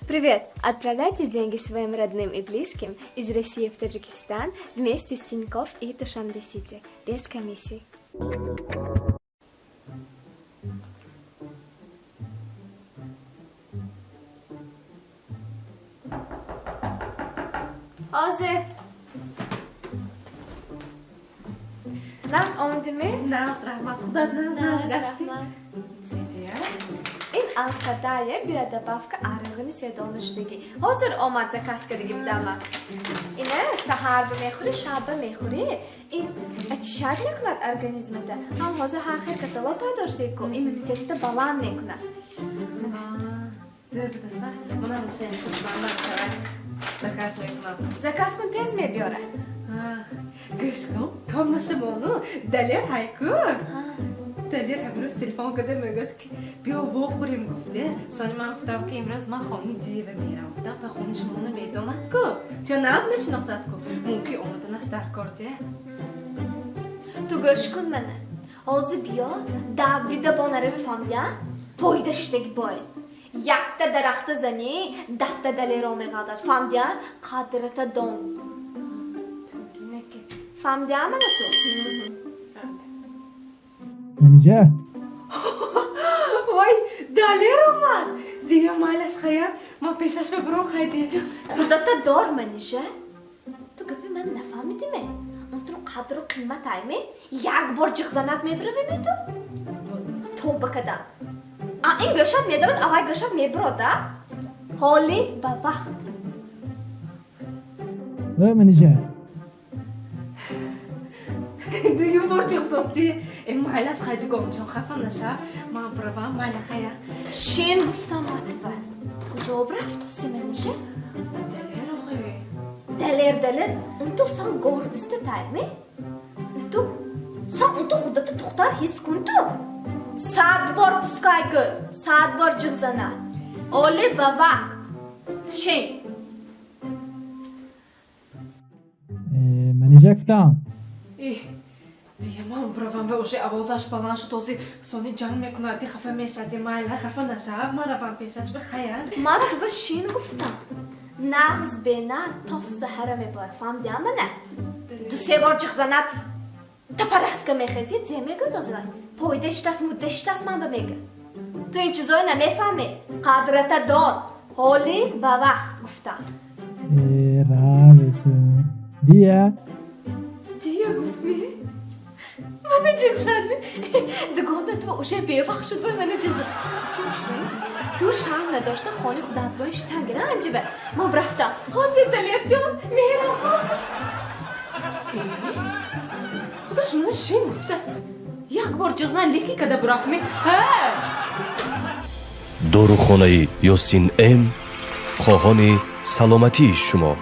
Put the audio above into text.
Привет! Отправляйте деньги своим родным и близким из России в Таджикистан вместе с Тинькофф и Душанбе-Сити, без комиссий. Hozir. Naz omdimi? Naz, rahmat. Xudo naz gashti. rahmat. Sediya. این الخدایه بیاده بافک عرقی سیدانشتگی حاضر آمد زکاس کردگی بدم اینه سحر بمیخوری شب بمیخوری این اکشاد میکند ارگانیزمته هم حاضر هر خیر کسلا پایداشتی که ایمونیتت بالان میکند Zo'r bilasan. Buni ham o'sha xizmatlar kerak. Zakaz mehnat. زکاس کن تیز میبیاره Go'shtkon, hammashi bonu. Daler hayku. Daler امروز تلفن کرده میگه که بیا بخوریم گفته. سانی من گفتم که امروز من خانه دیو میرم. گفتم به خونه شما نمیدونم کو. چون ناز میشناسد کو. ممکن اومدنش در کارده. تو گوش کن منه حاضر بیاد دویده بانره بفهمدن پایدشتگی باید یکتا درخت زنی دهتا دلی را میقدر فهمدن قدرت دون فهمدن منه تو منیجه وای دلیر اومد. دیگه مالش خیلی ما پیشش ببرم خیلی جو. خودت دار منیشه تو گپی من نفهمیدیمه اون تو قدر و قیمت ایمه یک بار جغ زنت میبره ببین تو بکدن این گشت میدارد اوای گشت میبراده حالی با وقت منیجه دیگه بار چیز دستی. این مالش خیلی گم چون خفن نشه. ما برام مال خیلی. شین گفتم اتول کجا برفت سی منیشه دلیر آخه. دلیر اون تو سان گردسته تایمه اون تو خودت دختر حس کن تو 100 بار پسکای گل 100 بار جغ زند اولی با وقت شین منیجه گفتم دیگه ما برام به اوشی آوازش بالان شد توزی سونی جنگ میکنه دی خفه میشه دی مال خفه نشه ما روان پیشش بخیر. من تو به شین گفتم نغز به نه تا سهره میباید فهمدی اما نه دو سه بار جغ زند تا پرخص که میخیزید زیمه گل دازوی پایدش دست مدش دست من بمیگه تو این چیزای نمیفهمی قدرت داد حالی با وقت گفتم رابسون دیه دیگه گفتی؟ من جغ زدی؟ دگانده تو اوشه بیوخ شد باید من جغ زدی تو شرم نداشته خانه خودت بایش تنگره انجبه ما برفتم حاضر دلیر جان مهرم حاضر خودش من شین گفته یک بار جزن لیکی کده برافمی داروخانه یاسین ام خواهان سلامتی شما